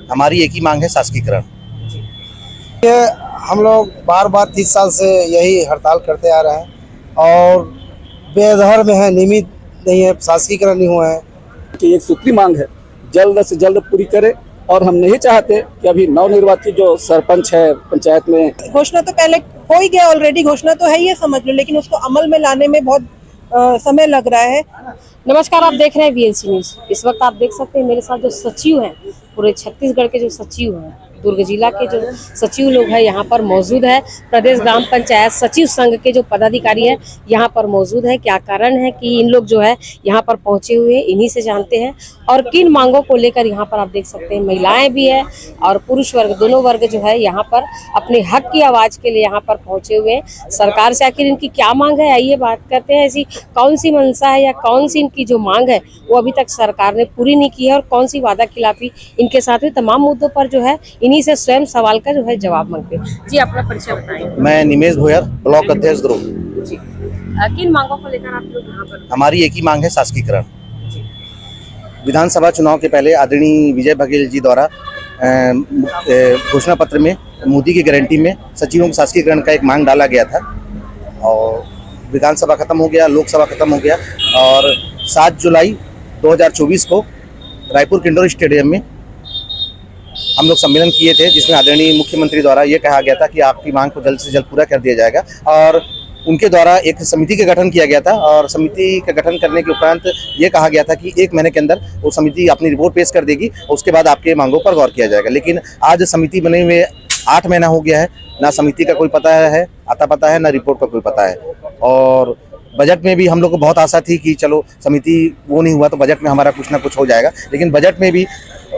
हमारी एक ही मांग है शासकीकरण। ये हम लोग बार बार 30 साल से यही हड़ताल करते आ रहे हैं और बेधर में है, नियमित नहीं है, शासकीकरण नहीं हुआ है कि एक सूत्री मांग है जल्द से जल्द पूरी करे। और हम नहीं चाहते कि अभी नवनिर्वाचित जो सरपंच है पंचायत में, घोषणा तो पहले हो ही गया, ऑलरेडी घोषणा तो है ही समझ लो, लेकिन उसको अमल में लाने में बहुत समय लग रहा है। नमस्कार, आप देख रहे हैं वीएनसी न्यूज। इस वक्त आप देख सकते हैं मेरे साथ जो सचिव हैं, पूरे छत्तीसगढ़ के जो सचिव हैं, दुर्ग जिला के जो सचिव लोग हैं यहाँ पर मौजूद है। प्रदेश ग्राम पंचायत सचिव संघ के जो पदाधिकारी है यहाँ पर मौजूद है। क्या कारण है कि इन लोग जो है यहाँ पर पहुंचे हुए, इन्हीं से जानते हैं। और किन मांगों को लेकर यहाँ पर आप देख सकते हैं महिलाएं भी है और पुरुष वर्ग, दोनों वर्ग जो है यहाँ पर अपने हक की आवाज के लिए यहाँ पर पहुंचे हुए हैं। सरकार से आखिर इनकी क्या मांग है, आइए बात करते हैं। ऐसी कौन सी मंशा है या कौन सी इनकी जो मांग है वो अभी तक सरकार ने पूरी नहीं की है और कौन सी वादा खिलाफी इनके साथ हुई, तमाम मुद्दों पर जो है इन्हीं से स्वयं सवाल का जो है जवाब मांगते हैं। जी, अपना परिचय बताएं। मैं निमेश भोयर, ब्लॉक अध्यक्ष दुर्ग। जी, किन मांगों को लेकर आप लोग यहाँ पर? हमारी एक ही मांग है शासकीकरण। विधानसभा चुनाव के पहले आदरणीय विजय बघेल जी द्वारा घोषणा पत्र में मोदी की गारंटी में सचिवों के शासकीकरण का एक मांग डाला गया था और विधानसभा खत्म हो गया, लोकसभा खत्म हो गया और 7 जुलाई 2024 को रायपुर के इंडोर स्टेडियम में हम लोग सम्मेलन किए थे, जिसमें आदरणीय मुख्यमंत्री द्वारा ये कहा गया था कि आपकी मांग को जल्द से जल्द पूरा कर दिया जाएगा। और उनके द्वारा एक समिति का गठन किया गया था और समिति का गठन करने के उपरांत ये कहा गया था कि 1 महीने के अंदर वो समिति अपनी रिपोर्ट पेश कर देगी और उसके बाद आपके मांगों पर गौर किया जाएगा। लेकिन आज समिति बने हुए 8 महीना हो गया है, ना समिति का कोई पता है, आता पता है, ना रिपोर्ट का कोई पता है। और बजट में भी हम लोग को बहुत आशा थी कि चलो समिति वो नहीं हुआ तो बजट में हमारा कुछ ना कुछ हो जाएगा, लेकिन बजट में भी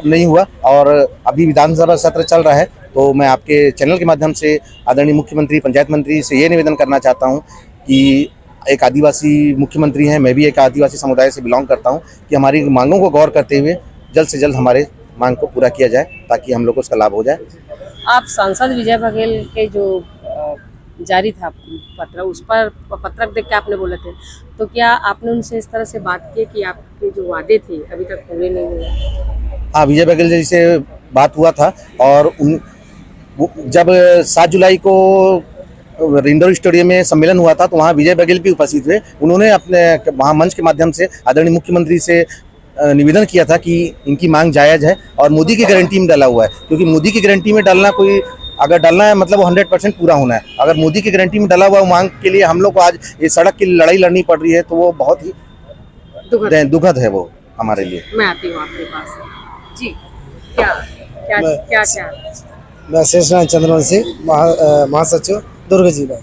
नहीं हुआ। और अभी विधानसभा सत्र चल रहा है, तो मैं आपके चैनल के माध्यम से आदरणीय मुख्यमंत्री, पंचायत मंत्री से ये निवेदन करना चाहता हूँ कि एक आदिवासी मुख्यमंत्री हैं, मैं भी एक आदिवासी समुदाय से बिलोंग करता हूँ, कि हमारी मांगों को गौर करते हुए जल्द से जल्द हमारे मांग को पूरा किया जाए ताकि हम लोग को उसका लाभ हो जाए। आप सांसद विजय बघेल के जो जारी था पत्र, उस पर पत्रक देख के आपने बोले थे, तो क्या आपने उनसे इस तरह से बात की कि आपके जो वादे थे अभी तक पूरे नहीं हुए? हाँ, विजय बघेल जी से बात हुआ था और जब 7 जुलाई को इंडोर स्टेडियम में सम्मेलन हुआ था तो वहाँ विजय बघेल भी उपस्थित हुए। उन्होंने अपने वहाँ मंच के माध्यम से आदरणीय मुख्यमंत्री से निवेदन किया था कि इनकी मांग जायज़ है और मोदी की गारंटी में डाला हुआ है, क्योंकि मोदी की गारंटी में डालना कोई अगर डालना है मतलब वो 100% पूरा होना है। अगर मोदी की गारंटी में डाला हुआ मांग के लिए हम लोग को आज ये सड़क की लड़ाई लड़नी पड़ रही है, तो वो बहुत ही दुखद है वो हमारे लिए। मैं आती हूँ आपके पास। जी, क्या मैं शेषनारायण चंद्रवंशी, महासचिव दुर्ग जिला।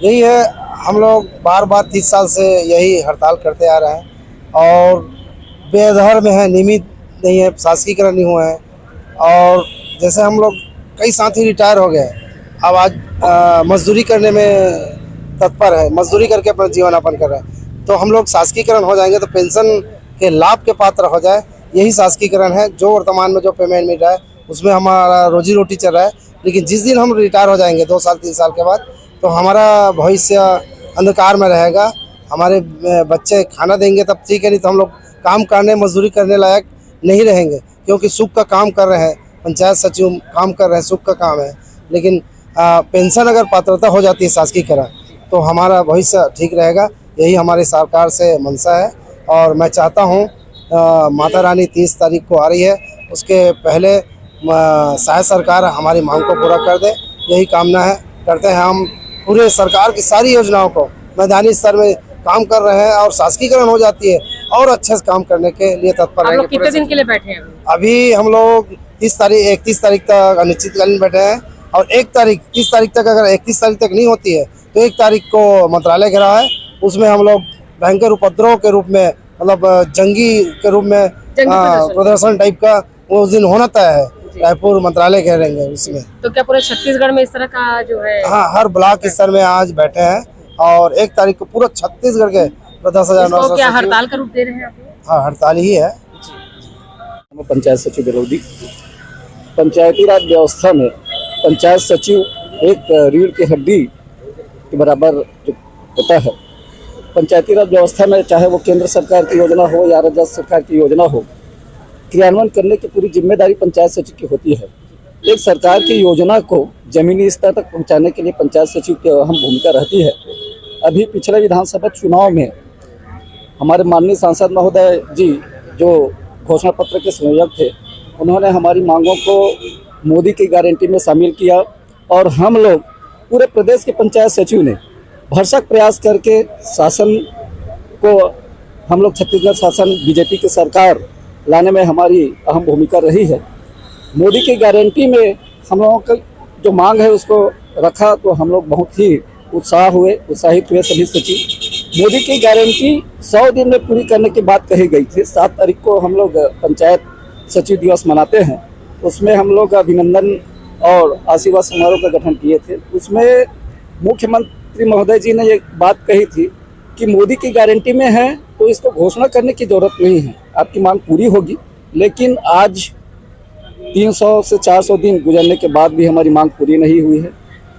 यही है, हम लोग बार बार 30 साल से यही हड़ताल करते आ रहे हैं और बेधर में है, नियमित नहीं है, शासकीकरण नहीं हुआ है। और जैसे हम लोग कई साथी रिटायर हो गए, अब आज मजदूरी करने में तत्पर है, मजदूरी करके अपना जीवन यापन कर रहे हैं। तो हम लोग शासकीकरण हो जाएंगे तो पेंशन के लाभ के पात्र हो जाए, यही शासकीकरण है। जो वर्तमान में जो पेमेंट मिल रहा है उसमें हमारा रोजी रोटी चल रहा है, लेकिन जिस दिन हम रिटायर हो जाएंगे 2 साल 3 साल के बाद, तो हमारा भविष्य अंधकार में रहेगा। हमारे बच्चे खाना देंगे तब ठीक है, नहीं तो हम लोग काम करने, मजदूरी करने लायक नहीं रहेंगे, क्योंकि सुख का काम कर रहे हैं, पंचायत सचिव काम कर रहे हैं, सुख का काम है। लेकिन पेंशन अगर पात्रता हो जाती है शासकीकरण, तो हमारा भविष्य ठीक रहेगा। यही हमारी सरकार से मंशा है और मैं चाहता हूँ माता रानी 30 तारीख को आ रही है, उसके पहले शायद सरकार हमारी मांग को पूरा कर दे, यही कामना है। करते हैं हम पूरे सरकार की सारी योजनाओं को मैदानी स्तर में काम कर रहे हैं और शासकीकरण हो जाती है और अच्छे से काम करने के लिए तत्पर रहेंगे। कितने दिन के लिए बैठे हैं अभी? हम लोग 31 तारीख तक अनिश्चितकालीन बैठे हैं और 30 तारीख तक, अगर 31 तारीख तक नहीं होती है तो 1 तारीख को मंत्रालय घेरा है। उसमें हम लोग भयंकर उपद्रव के रूप में, मतलब जंगी के रूप में प्रदर्शन टाइप का उस दिन होना तय है। रायपुर मंत्रालय घेरेंगे उसमें। तो क्या पूरे छत्तीसगढ़ में इस तरह का जो है? हाँ, हर ब्लॉक स्तर में आज बैठे हैं और 1 तारीख को पूरा छत्तीसगढ़ के 10,900। क्या हड़ताल का रूप दे रहे हैं आप? हाँ, हड़ताल ही है। पंचायत सचिव विरोधी पंचायती राज व्यवस्था में पंचायत सचिव एक रीढ़ की हड्डी के बराबर जो होता है, पंचायती राज व्यवस्था में, चाहे वो केंद्र सरकार की योजना हो या राज्य सरकार की योजना हो, क्रियान्वयन करने की पूरी जिम्मेदारी पंचायत सचिव की होती है। एक सरकार की योजना को जमीनी स्तर तक पहुंचाने के लिए पंचायत सचिव की अहम भूमिका रहती है। अभी पिछले विधानसभा चुनाव में हमारे माननीय सांसद महोदय जी, जो घोषणा पत्र के संयोजक थे, उन्होंने हमारी मांगों को मोदी की गारंटी में शामिल किया और हम लोग पूरे प्रदेश के पंचायत सचिव ने भरसक प्रयास करके शासन को, हम लोग छत्तीसगढ़ शासन बीजेपी की सरकार लाने में हमारी अहम भूमिका रही है। मोदी की गारंटी में हम लोगों का जो मांग है उसको रखा तो हम लोग बहुत ही उत्साहित हुए सभी सचिव। मोदी की गारंटी 100 दिन में पूरी करने की बात कही गई थी। 7 तारीख को हम लोग पंचायत सचिव दिवस मनाते हैं, उसमें हम लोग अभिनंदन और आशीर्वाद समारोह का गठन किए थे। उसमें मुख्यमंत्री महोदय जी ने ये बात कही थी कि मोदी की गारंटी में है तो इसको घोषणा करने की जरूरत नहीं है, आपकी मांग पूरी होगी। लेकिन आज 300 से 400 दिन गुजरने के बाद भी हमारी मांग पूरी नहीं हुई है।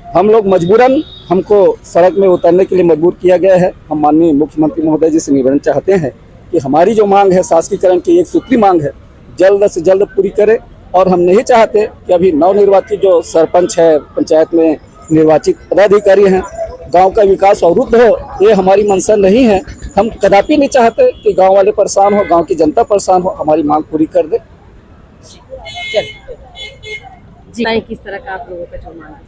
हम लोग मजबूरन, हमको सड़क में उतरने के लिए मजबूर किया गया है। हम माननीय मुख्यमंत्री महोदय जी से निवेदन चाहते हैं कि हमारी जो मांग है, शासकीकरण की एक सूत्री मांग है, जल्द से जल्द पूरी करें। और हम नहीं चाहते कि अभी नवनिर्वाचित जो सरपंच है, पंचायत में निर्वाचित पदाधिकारी हैं, गांव का विकास अवरुद्ध हो, ये हमारी मंशा नहीं है। हम कदापि नहीं चाहते कि गांव वाले परेशान हो, गांव की जनता परेशान हो। हमारी मांग पूरी कर दे। जी, किस तरह का आप लोगों का जो मांग है?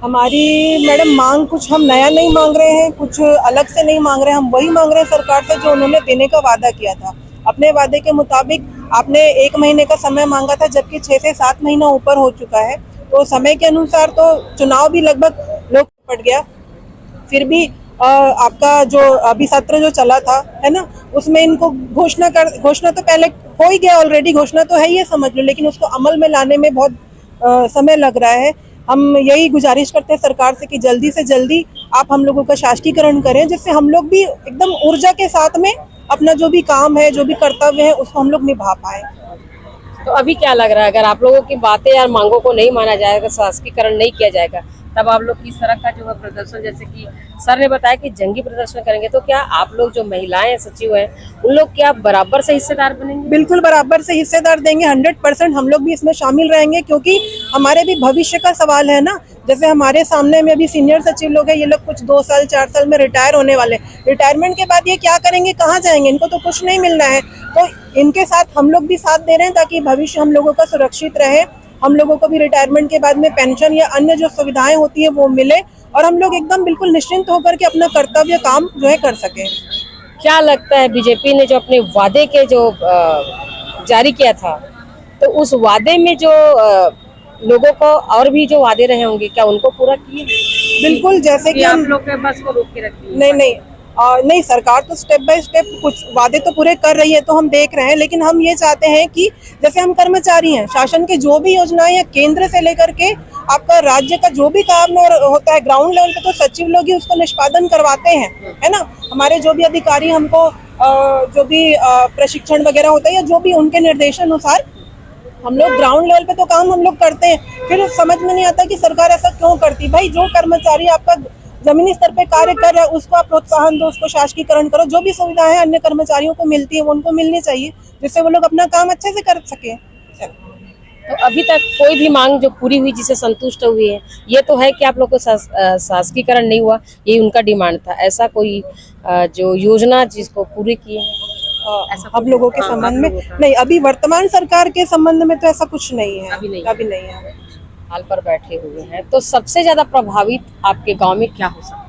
हमारी मैडम मांग कुछ हम नया नहीं मांग रहे हैं, कुछ अलग से नहीं मांग रहे हैं। हम वही मांग रहे हैं सरकार से जो उन्होंने देने का वादा किया था। अपने वादे के मुताबिक आपने 1 महीने का समय मांगा था, जबकि 6 से 7 महीना ऊपर हो चुका है। तो समय के अनुसार तो चुनाव भी लगभग लोग पड़ गया, फिर भी आपका जो अभी सत्र जो चला था, है ना, उसमें इनको घोषणा तो पहले हो ही गया ऑलरेडी, घोषणा तो है ही समझ लो, लेकिन उसको अमल में लाने में बहुत समय लग रहा है। हम यही गुजारिश करते हैं सरकार से कि से जल्दी आप हम लोगों का शासकीकरण करें, जिससे हम लोग भी एकदम ऊर्जा के साथ में अपना जो भी काम है, जो भी कर्तव्य है, उसको हम लोग निभा पाए। तो अभी क्या लग रहा है, अगर आप लोगों की बातें या मांगों को नहीं माना जाएगा, शासकीकरण नहीं किया जाएगा, तब आप लोग किस तरह का जो है प्रदर्शन, जैसे कि सर ने बताया कि जंगी प्रदर्शन करेंगे, तो क्या आप लोग जो महिलाएं सचिव हैं, उन लोग क्या बराबर से हिस्सेदार बनेंगे? बिल्कुल बराबर से हिस्सेदार देंगे, 100% हम लोग भी इसमें शामिल रहेंगे, क्योंकि हमारे भी भविष्य का सवाल है ना। जैसे हमारे सामने में अभी सीनियर सचिव लोग हैं, ये लोग कुछ 2 साल 4 साल में रिटायर होने वाले। रिटायरमेंट के बाद ये क्या करेंगे, कहाँ जाएंगे? इनको तो कुछ नहीं मिल रहा है। तो इनके साथ हम लोग भी साथ दे रहे हैं ताकि भविष्य हम लोगों का सुरक्षित रहे, हम लोगों को भी रिटायरमेंट के बाद में पेंशन या अन्य जो सुविधाएं होती है वो मिले, और हम लोग एकदम बिल्कुल निश्चिंत होकर के अपना कर्तव्य काम जो है कर सके। क्या लगता है, बीजेपी ने जो अपने वादे के जो जारी किया था, तो उस वादे में जो लोगों को और भी जो वादे रहे होंगे, क्या उनको पूरा किए? बिल्कुल, जैसे कि आप लोग के बस को रोक के रखी? नहीं, सरकार तो स्टेप बाय स्टेप कुछ वादे तो पूरे कर रही है, तो हम देख रहे हैं। लेकिन हम ये चाहते हैं कि जैसे हम कर्मचारी हैं, शासन के जो भी योजनाएं या केंद्र से लेकर के आपका राज्य का जो भी काम होता है ग्राउंड लेवल पे, तो सचिव लोग ही उसको निष्पादन करवाते हैं, है ना। हमारे जो भी अधिकारी हमको जो भी प्रशिक्षण वगैरह होता है या जो भी उनके निर्देशानुसार हम लोग ग्राउंड लेवल पे तो काम हम लोग करते हैं। फिर समझ में नहीं आता कि सरकार ऐसा क्यों करती। भाई, जो कर्मचारी आपका जमीनी स्तर पे कार्य कर रहा है उसको आप प्रोत्साहन दो, उसको शासकीकरण करो। जो भी सुविधाएं अन्य कर्मचारियों को मिलती है वो उनको मिलनी चाहिए, जिससे वो लोग अपना काम अच्छे से कर सके। तो अभी तक कोई भी मांग जो पूरी हुई जिसे संतुष्ट हुई है, ये तो है कि आप लोग को शासकीकरण नहीं हुआ, ये उनका डिमांड था। ऐसा कोई जो योजना जिसको पूरी की ऐसा हम लोगों के संबंध में नहीं, अभी वर्तमान सरकार के संबंध में तो ऐसा कुछ नहीं है, अभी नहीं है। हाल पर बैठे हुए हैं, तो सबसे ज्यादा प्रभावित आपके गांव में क्या हो सकता है?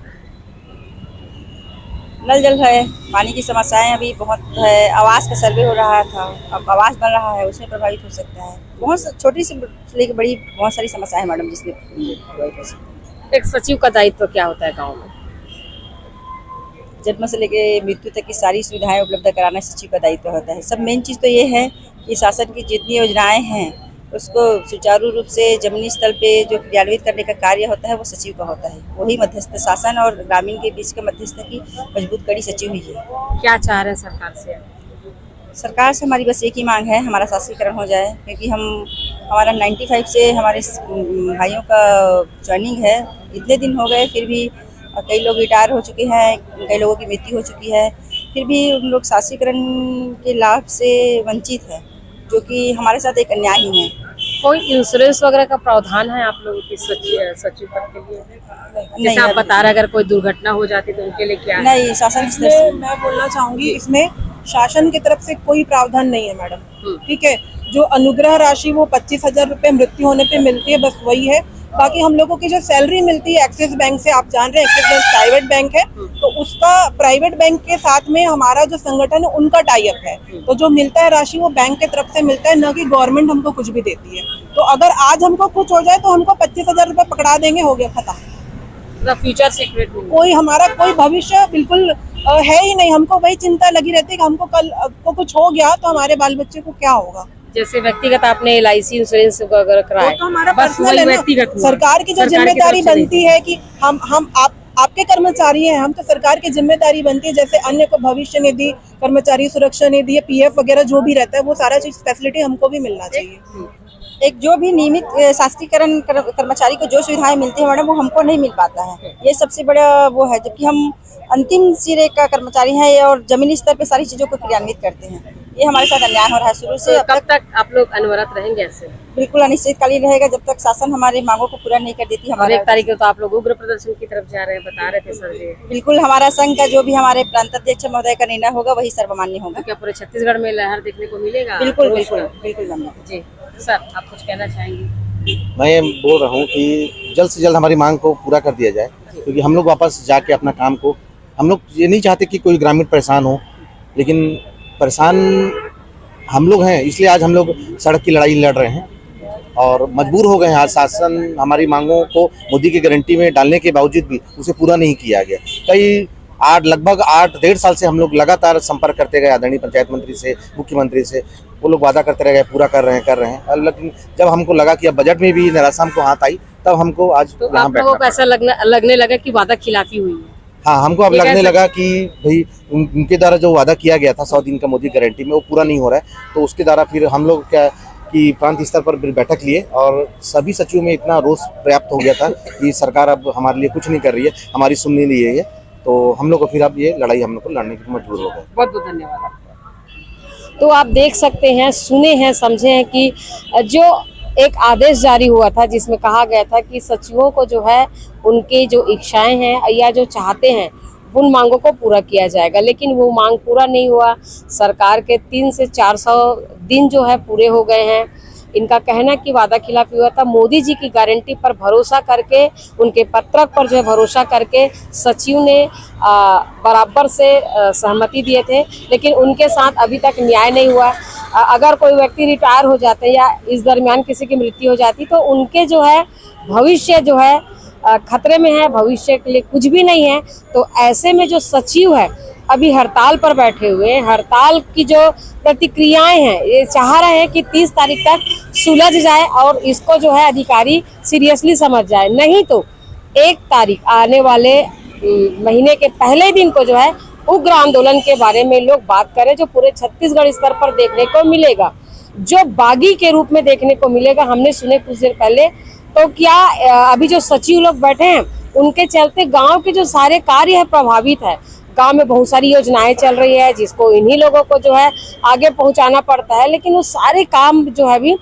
नल जल है, पानी की समस्याएं अभी बहुत है, आवास का सर्वे हो रहा था, अब आवास बन रहा है, उसमें प्रभावित हो सकता है। बहुत छोटी से लेकर बड़ी बहुत सारी समस्याएं है मैडम, जिसमें प्रभावित हो सकता है। एक सचिव का दायित्व क्या होता है गाँव में? जन्म से लेकर मृत्यु तक की सारी सुविधाएं उपलब्ध कराना सचिव का दायित्व होता है। सब मेन चीज़ तो ये है कि शासन की जितनी योजनाएं हैं उसको सुचारू रूप से जमीनी स्तर पे जो क्रियान्वित करने का कार्य होता है वो सचिव का होता है। वही मध्यस्थ, शासन और ग्रामीण के बीच का मध्यस्थ की मजबूत कड़ी सचिव ही है। क्या चाह रहे हैं सरकार से? सरकार से हमारी बस एक ही मांग है, हमारा शासकीकरण हो जाए, क्योंकि हमारा 95 से हमारे भाइयों का ज्वाइनिंग है। इतने दिन हो गए फिर भी और कई लोग रिटायर हो चुके हैं, कई लोगों की मृत्यु हो चुकी है, फिर भी उन लोग शासीकरण के लाभ से वंचित है, जो कि हमारे साथ एक अन्याय ही है। कोई इंश्योरेंस वगैरह का प्रावधान है आप लोगों की सचिव पद के लिए? जैसे आप बता रहे अगर कोई दुर्घटना हो जाती तो उनके लिए क्या है? नहीं, शासन स्तर से इसमें मैं बोलना चाहूंगी, इसमें शासन की तरफ से कोई प्रावधान नहीं है मैडम। ठीक है, जो अनुग्रह राशि वो 25,000 रुपये मृत्यु होने पे मिलती है, बस वही है। बाकी हम लोगों की जो सैलरी मिलती है एक्सिस बैंक से, आप जान रहे हैं एक्सिस बैंक प्राइवेट बैंक है, तो उसका प्राइवेट बैंक के साथ में हमारा जो संगठन है उनका टाई अप है, तो जो मिलता है राशि वो बैंक की तरफ से मिलता है, न कि गवर्नमेंट हमको कुछ भी देती है। तो अगर आज हमको कुछ हो जाए तो हमको 25,000 रुपये पकड़ा देंगे, हो गया खत्म। फ्यूचर सिक्योरिटी कोई हमारा कोई भविष्य बिल्कुल है ही नहीं। हमको वही चिंता लगी रहती है कि हमको कल को कुछ हो गया तो हमारे बाल बच्चे को क्या होगा। जैसे व्यक्तिगत आपने LIC इंश्योरेंस वगैरह कराया, वो तो हमारा बस पर्सनल वही है ना। व्यक्तिगत हुआ। सरकार की जो सरकार की जिम्मेदारी तरफ से बनती है कि हम आपके कर्मचारी हैं, हम तो सरकार की जिम्मेदारी बनती है, जैसे अन्य को भविष्य निधि, कर्मचारी सुरक्षा निधि, PF वगैरह जो भी रहता है वो सारा चीज फैसिलिटी हमको भी मिलना चाहिए। एक जो भी नियमित शासकीकरण कर्मचारी को जो सुविधाएं मिलती है मैडम, वो हमको नहीं मिल पाता है, ये सबसे बड़ा वो है। जबकि हम अंतिम सिरे का कर्मचारी हैं और जमीनी स्तर पे सारी चीजों को क्रियान्वित करते हैं, ये हमारे साथ अन्याय हो रहा है शुरू से। तो कब तक आप लोग अनवरत रहेंगे ऐसे? बिल्कुल अनिश्चितकालीन रहेगा, जब तक शासन हमारी मांगों को पूरा नहीं कर देती। और हमारा 1 तारीख को तो आप लोग उग्र प्रदर्शन की तरफ जा रहे हैं, बता रहे थे सर जी। बिल्कुल हमारा संघ का जो भी हमारे प्रांताध्यक्ष महोदय का निर्णय होगा वही सर्वमान्य होगा। तो क्या पूरे छत्तीसगढ़ में लहर देखने को मिलेगा? बिल्कुल बिल्कुल बिल्कुल मैम। जी सर, आप कुछ कहना चाहेंगे? मैं बोल रहा हूँ कि जल्द से जल्द हमारी मांग को पूरा कर दिया जाए, क्योंकि हम लोग वापस जाके अपना काम को, हम लोग ये नहीं चाहते कि कोई ग्रामीण परेशान हो, लेकिन परेशान हम लोग हैं, इसलिए आज हम लोग सड़क की लड़ाई लड़ रहे हैं और मजबूर हो गए हैं। आज शासन हमारी मांगों को मोदी की गारंटी में डालने के बावजूद भी उसे पूरा नहीं किया गया। लगभग 8-1.5 साल से हम लोग लगातार संपर्क करते गए आदरणीय पंचायत मंत्री से, मुख्यमंत्री से, वो लोग वादा करते रह गए पूरा कर रहे हैं। लेकिन जब हमको लगा कि अब बजट में भी निराशा हमको हाथ आई, तब हमको आज तो यहाँ आप लोगों को ऐसा लगने लगा कि वादा खिलाफी हुई है? हाँ, हमको अब लगने लगा कि भाई उनके द्वारा जो वादा किया गया था 100 दिन का मोदी गारंटी में, वो पूरा नहीं हो रहा है। तो उसके द्वारा फिर हम लोग क्या कि प्रांत स्तर पर बैठक लिए और सभी सचिवों में इतना रोष पर्याप्त हो गया था कि सरकार अब हमारे लिए कुछ नहीं कर रही है, हमारी सुन नहीं रही है। तो हम लोग को फिर अब ये लड़ाई हम लोग को लड़ने की मजबूर हो गए। बहुत बहुत धन्यवाद आपका। तो आप देख सकते हैं, सुने हैं, समझे हैं कि जो एक आदेश जारी हुआ था जिसमें कहा गया था कि सचिवों को जो है उनकी जो इच्छाएं हैं या जो चाहते हैं उन मांगों को पूरा किया जाएगा, लेकिन वो मांग पूरा नहीं हुआ। सरकार के 300 से 400 दिन जो है पूरे हो गए हैं। इनका कहना कि वादा खिलाफी हुआ था। मोदी जी की गारंटी पर भरोसा करके, उनके पत्रक पर जो है भरोसा करके सचिव ने बराबर से सहमति दिए थे, लेकिन उनके साथ अभी तक न्याय नहीं हुआ। अगर कोई व्यक्ति रिटायर हो जाते या इस दरमियान किसी की मृत्यु हो जाती तो उनके जो है भविष्य जो है खतरे में है, भविष्य के लिए कुछ भी नहीं है। तो ऐसे में जो सचिव है अभी हड़ताल पर बैठे हुए हैं, हड़ताल की जो प्रतिक्रियाएं हैं, ये चाह रहे हैं कि 30 तारीख तक सुलझ जाए और इसको जो है अधिकारी सीरियसली समझ जाए, नहीं तो 1 तारीख आने वाले महीने के पहले दिन को जो है उग्र आंदोलन के बारे में लोग बात करें, जो पूरे छत्तीसगढ़ स्तर पर देखने को मिलेगा, जो बागी के रूप में देखने को मिलेगा। हमने सुने कुछ देर पहले, तो क्या अभी जो सचिव लोग बैठे हैं उनके चलते गांव के जो सारे कार्य है प्रभावित है। गांव में बहुत सारी योजनाएं चल रही है जिसको इन्हीं लोगों को जो है आगे पहुंचाना पड़ता है, लेकिन वो सारे काम जो है अभी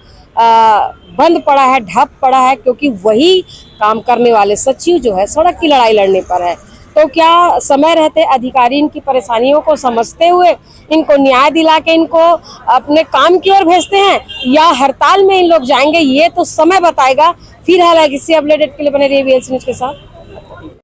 बंद पड़ा है, ठप पड़ा है, क्योंकि वही काम करने वाले सचिव जो है सड़क की लड़ाई लड़ने पर है। तो क्या समय रहते अधिकारी इनकी परेशानियों को समझते हुए इनको न्याय दिला के इनको अपने काम की ओर भेजते हैं, या हड़ताल में इन लोग जाएंगे, ये तो समय बताएगा। फिर हालांकि इसी अपडेट के लिए बने रहिए VLC न्यूज़ के साथ।